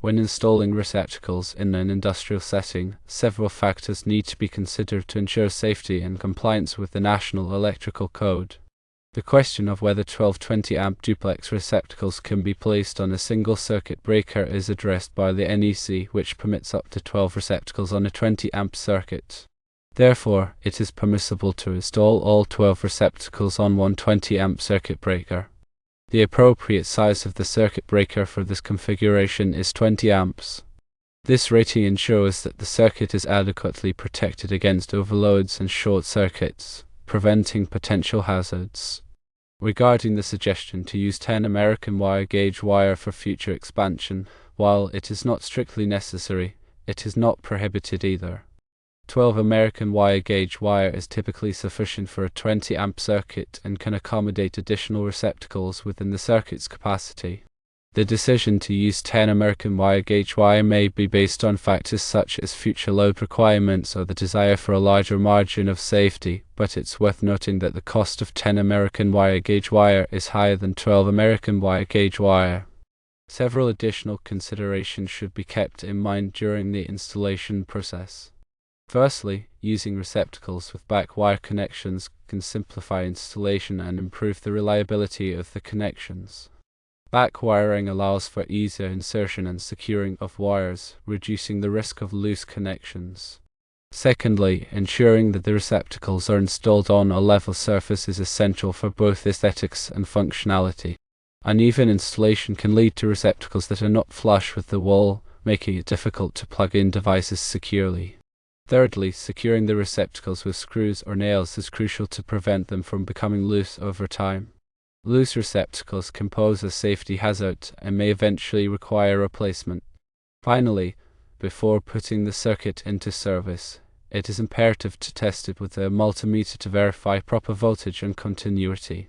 When installing receptacles in an industrial setting, several factors need to be considered to ensure safety and compliance with the National Electrical Code. The question of whether 1220 amp duplex receptacles can be placed on a single circuit breaker is addressed by the NEC, which permits up to 12 receptacles on a 20 amp circuit. Therefore, it is permissible to install all 12 receptacles on one 20 amp circuit breaker. The appropriate size of the circuit breaker for this configuration is 20 amps. This rating ensures that the circuit is adequately protected against overloads and short circuits, preventing potential hazards. Regarding the suggestion to use 10 American wire gauge wire for future expansion, while it is not strictly necessary, it is not prohibited either. 12 American wire gauge wire is typically sufficient for a 20 amp circuit and can accommodate additional receptacles within the circuit's capacity. The decision to use 10 American wire gauge wire may be based on factors such as future load requirements or the desire for a larger margin of safety, but it's worth noting that the cost of 10 American wire gauge wire is higher than 12 American wire gauge wire. Several additional considerations should be kept in mind during the installation process. Firstly, using receptacles with back wire connections can simplify installation and improve the reliability of the connections. Back wiring allows for easier insertion and securing of wires, reducing the risk of loose connections. Secondly, ensuring that the receptacles are installed on a level surface is essential for both aesthetics and functionality. Uneven installation can lead to receptacles that are not flush with the wall, making it difficult to plug in devices securely. Thirdly, securing the receptacles with screws or nails is crucial to prevent them from becoming loose over time. Loose receptacles can pose a safety hazard and may eventually require replacement. Finally, before putting the circuit into service, it is imperative to test it with a multimeter to verify proper voltage and continuity.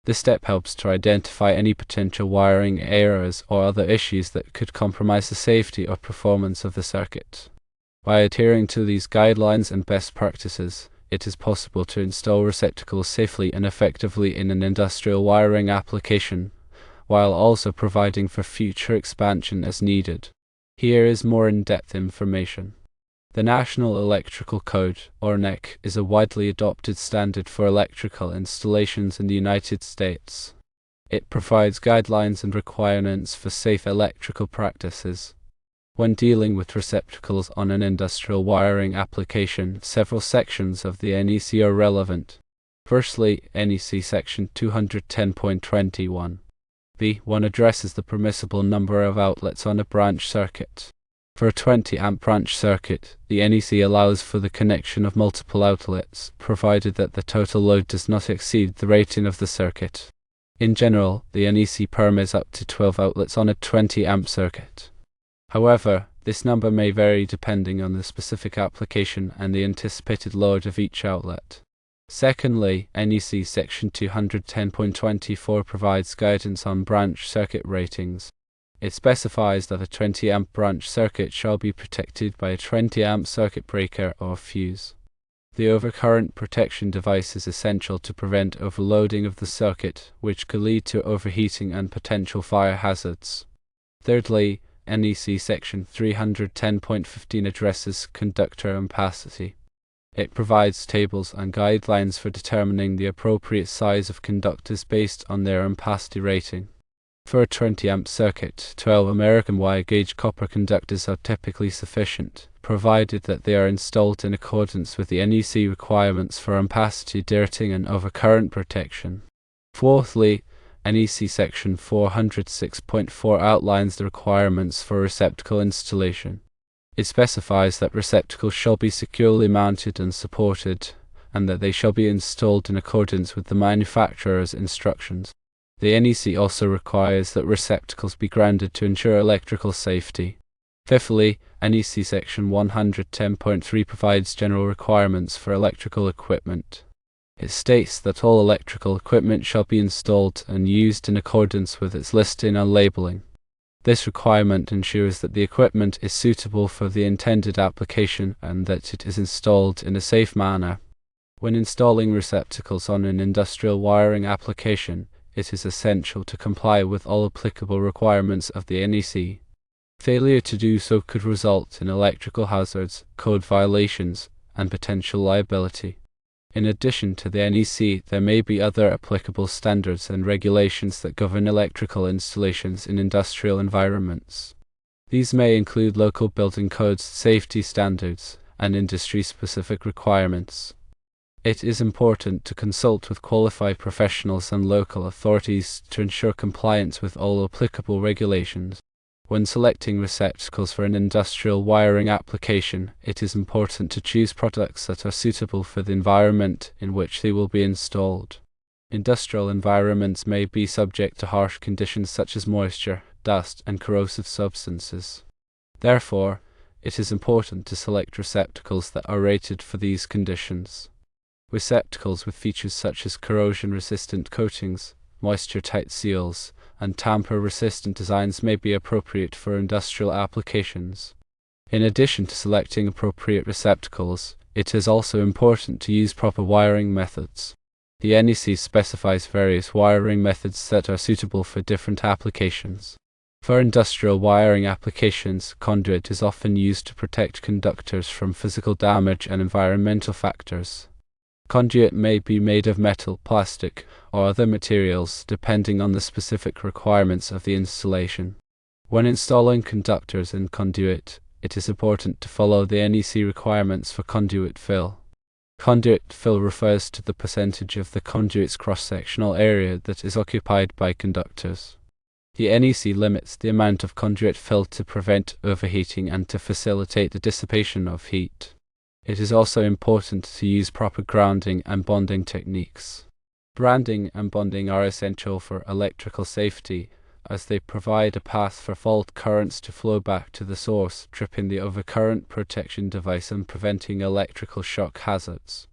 This step helps to identify any potential wiring errors or other issues that could compromise the safety or performance of the circuit. By adhering to these guidelines and best practices, it is possible to install receptacles safely and effectively in an industrial wiring application, while also providing for future expansion as needed. Here is more in-depth information. The National Electrical Code, or NEC, is a widely adopted standard for electrical installations in the United States. It provides guidelines and requirements for safe electrical practices. When dealing with receptacles on an industrial wiring application, several sections of the NEC are relevant. Firstly, NEC Section 210.21. B1 addresses the permissible number of outlets on a branch circuit. For a 20 amp branch circuit, the NEC allows for the connection of multiple outlets, provided that the total load does not exceed the rating of the circuit. In general, the NEC permits up to 12 outlets on a 20 amp circuit. However, this number may vary depending on the specific application and the anticipated load of each outlet. Secondly, NEC Section 210.24 provides guidance on branch circuit ratings. It specifies that a 20 amp branch circuit shall be protected by a 20 amp circuit breaker or fuse. The overcurrent protection device is essential to prevent overloading of the circuit, which could lead to overheating and potential fire hazards. Thirdly, NEC Section 310.15 addresses conductor ampacity. It provides tables and guidelines for determining the appropriate size of conductors based on their ampacity rating. For a 20 amp circuit, 12 American wire gauge copper conductors are typically sufficient, provided that they are installed in accordance with the NEC requirements for ampacity, dirting, and overcurrent protection. Fourthly, NEC Section 406.4 outlines the requirements for receptacle installation. It specifies that receptacles shall be securely mounted and supported, and that they shall be installed in accordance with the manufacturer's instructions. The NEC also requires that receptacles be grounded to ensure electrical safety. Fifthly, NEC Section 110.3 provides general requirements for electrical equipment. It states that all electrical equipment shall be installed and used in accordance with its listing and labeling. This requirement ensures that the equipment is suitable for the intended application and that it is installed in a safe manner. When installing receptacles on an industrial wiring application, it is essential to comply with all applicable requirements of the NEC. Failure to do so could result in electrical hazards, code violations, and potential liability. In addition to the NEC, there may be other applicable standards and regulations that govern electrical installations in industrial environments. These may include local building codes, safety standards, and industry-specific requirements. It is important to consult with qualified professionals and local authorities to ensure compliance with all applicable regulations. When selecting receptacles for an industrial wiring application, it is important to choose products that are suitable for the environment in which they will be installed. Industrial environments may be subject to harsh conditions such as moisture, dust, and corrosive substances. Therefore, it is important to select receptacles that are rated for these conditions. Receptacles with features such as corrosion-resistant coatings, moisture-tight seals, and tamper-resistant designs may be appropriate for industrial applications. In addition to selecting appropriate receptacles, it is also important to use proper wiring methods. The NEC specifies various wiring methods that are suitable for different applications. For industrial wiring applications, conduit is often used to protect conductors from physical damage and environmental factors. Conduit may be made of metal, plastic, or other materials depending on the specific requirements of the installation. When installing conductors in conduit, it is important to follow the NEC requirements for conduit fill. Conduit fill refers to the percentage of the conduit's cross-sectional area that is occupied by conductors. The NEC limits the amount of conduit fill to prevent overheating and to facilitate the dissipation of heat. It is also important to use proper grounding and bonding techniques. Branding and bonding are essential for electrical safety, as they provide a path for fault currents to flow back to the source, tripping the overcurrent protection device and preventing electrical shock hazards.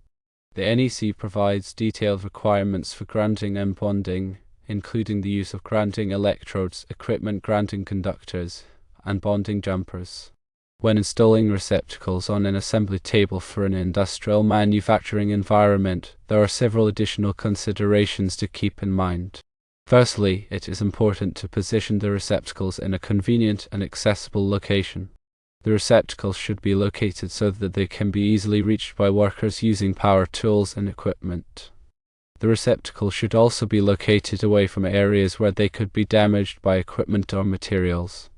The NEC provides detailed requirements for grounding and bonding, including the use of grounding electrodes, equipment grounding conductors, and bonding jumpers. When installing receptacles on an assembly table for an industrial manufacturing environment, there are several additional considerations to keep in mind. Firstly, it is important to position the receptacles in a convenient and accessible location. The receptacles should be located so that they can be easily reached by workers using power tools and equipment. The receptacle should also be located away from areas where they could be damaged by equipment or materials.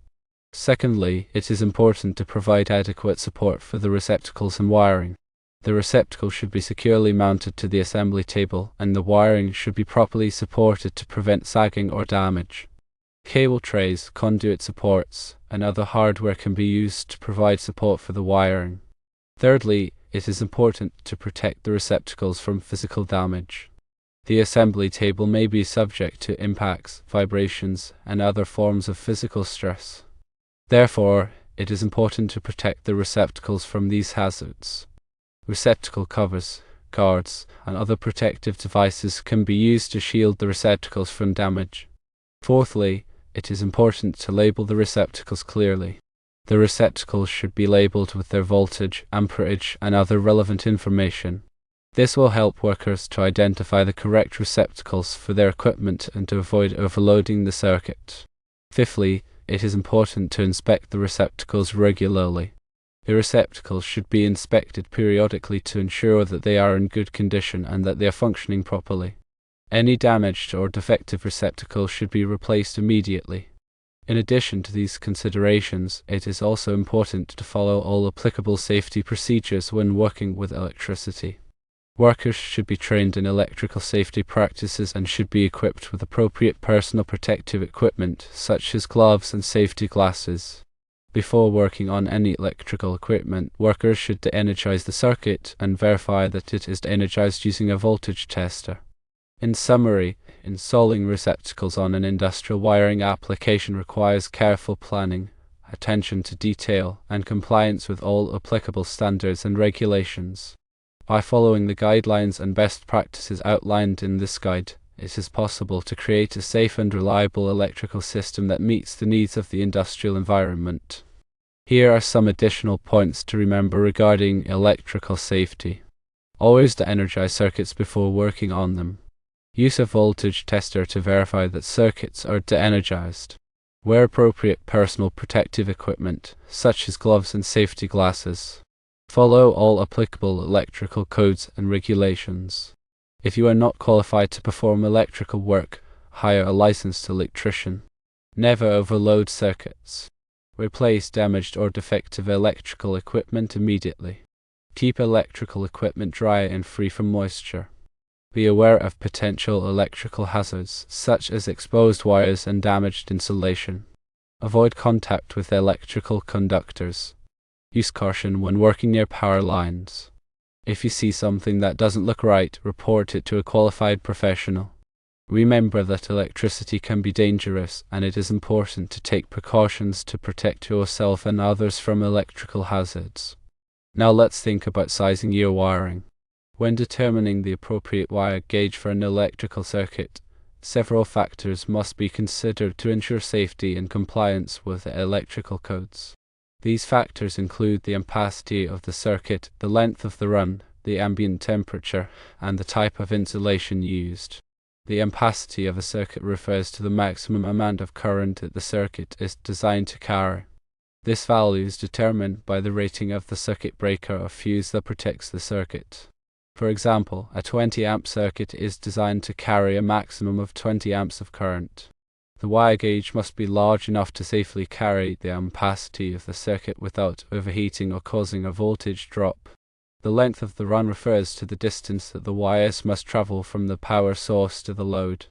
Secondly, it is important to provide adequate support for the receptacles and wiring. The receptacle should be securely mounted to the assembly table, and the wiring should be properly supported to prevent sagging or damage. Cable trays, conduit supports, and other hardware can be used to provide support for the wiring. Thirdly, it is important to protect the receptacles from physical damage. The assembly table may be subject to impacts, vibrations, and other forms of physical stress. Therefore, it is important to protect the receptacles from these hazards. Receptacle covers, guards, and other protective devices can be used to shield the receptacles from damage. Fourthly, it is important to label the receptacles clearly. The receptacles should be labeled with their voltage, amperage, and other relevant information. This will help workers to identify the correct receptacles for their equipment and to avoid overloading the circuit. Fifthly, it is important to inspect the receptacles regularly. The receptacles should be inspected periodically to ensure that they are in good condition and that they are functioning properly. Any damaged or defective receptacle should be replaced immediately. In addition to these considerations, it is also important to follow all applicable safety procedures when working with electricity. Workers should be trained in electrical safety practices and should be equipped with appropriate personal protective equipment such as gloves and safety glasses. Before working on any electrical equipment, workers should de-energize the circuit and verify that it is energized using a voltage tester. In summary, installing receptacles on an industrial wiring application requires careful planning, attention to detail, and compliance with all applicable standards and regulations. By following the guidelines and best practices outlined in this guide, it is possible to create a safe and reliable electrical system that meets the needs of the industrial environment. Here are some additional points to remember regarding electrical safety. Always de-energize circuits before working on them. Use a voltage tester to verify that circuits are de-energized. Wear appropriate personal protective equipment, such as gloves and safety glasses. Follow all applicable electrical codes and regulations. If you are not qualified to perform electrical work, hire a licensed electrician. Never overload circuits. Replace damaged or defective electrical equipment immediately. Keep electrical equipment dry and free from moisture. Be aware of potential electrical hazards, such as exposed wires and damaged insulation. Avoid contact with electrical conductors. Use caution when working near power lines. If you see something that doesn't look right, report it to a qualified professional. Remember that electricity can be dangerous, and it is important to take precautions to protect yourself and others from electrical hazards. Now let's think about sizing your wiring. When determining the appropriate wire gauge for an electrical circuit, several factors must be considered to ensure safety and compliance with electrical codes. These factors include the ampacity of the circuit, the length of the run, the ambient temperature, and the type of insulation used. The ampacity of a circuit refers to the maximum amount of current that the circuit is designed to carry. This value is determined by the rating of the circuit breaker or fuse that protects the circuit. For example, a 20 amp circuit is designed to carry a maximum of 20 amps of current. The wire gauge must be large enough to safely carry the ampacity of the circuit without overheating or causing a voltage drop. The length of the run refers to the distance that the wires must travel from the power source to the load.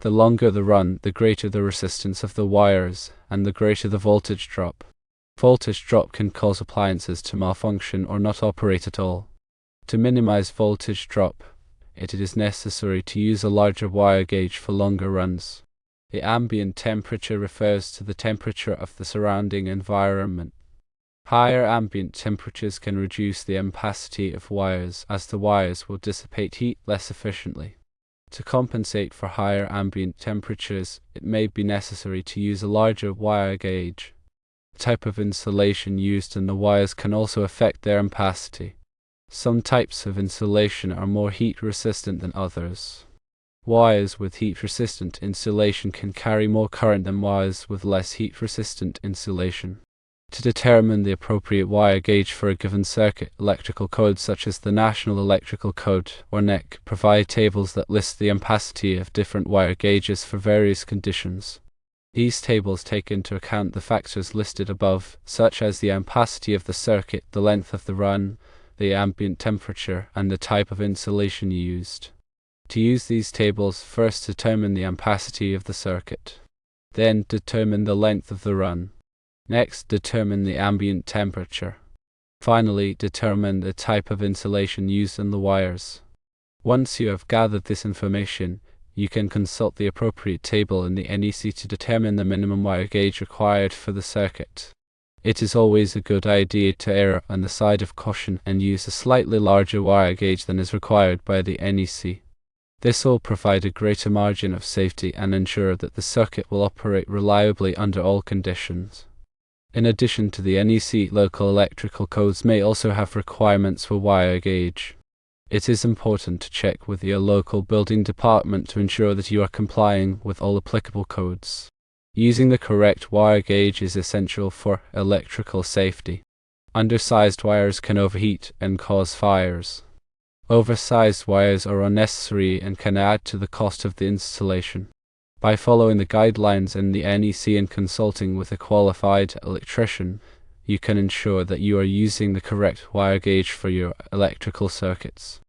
The longer the run, the greater the resistance of the wires, and the greater the voltage drop. Voltage drop can cause appliances to malfunction or not operate at all. To minimize voltage drop, it is necessary to use a larger wire gauge for longer runs. The ambient temperature refers to the temperature of the surrounding environment. Higher ambient temperatures can reduce the ampacity of wires, as the wires will dissipate heat less efficiently. To compensate for higher ambient temperatures, it may be necessary to use a larger wire gauge. The type of insulation used in the wires can also affect their ampacity. Some types of insulation are more heat resistant than others. Wires with heat-resistant insulation can carry more current than wires with less heat-resistant insulation. To determine the appropriate wire gauge for a given circuit, electrical codes such as the National Electrical Code, or NEC, provide tables that list the ampacity of different wire gauges for various conditions. These tables take into account the factors listed above, such as the ampacity of the circuit, the length of the run, the ambient temperature, and the type of insulation used. To use these tables, first determine the ampacity of the circuit. Then determine the length of the run. Next, determine the ambient temperature. Finally, determine the type of insulation used in the wires. Once you have gathered this information, you can consult the appropriate table in the NEC to determine the minimum wire gauge required for the circuit. It is always a good idea to err on the side of caution and use a slightly larger wire gauge than is required by the NEC. This will provide a greater margin of safety and ensure that the circuit will operate reliably under all conditions. In addition to the NEC, local electrical codes may also have requirements for wire gauge. It is important to check with your local building department to ensure that you are complying with all applicable codes. Using the correct wire gauge is essential for electrical safety. Undersized wires can overheat and cause fires. Oversized wires are unnecessary and can add to the cost of the installation. By following the guidelines in the NEC and consulting with a qualified electrician, you can ensure that you are using the correct wire gauge for your electrical circuits.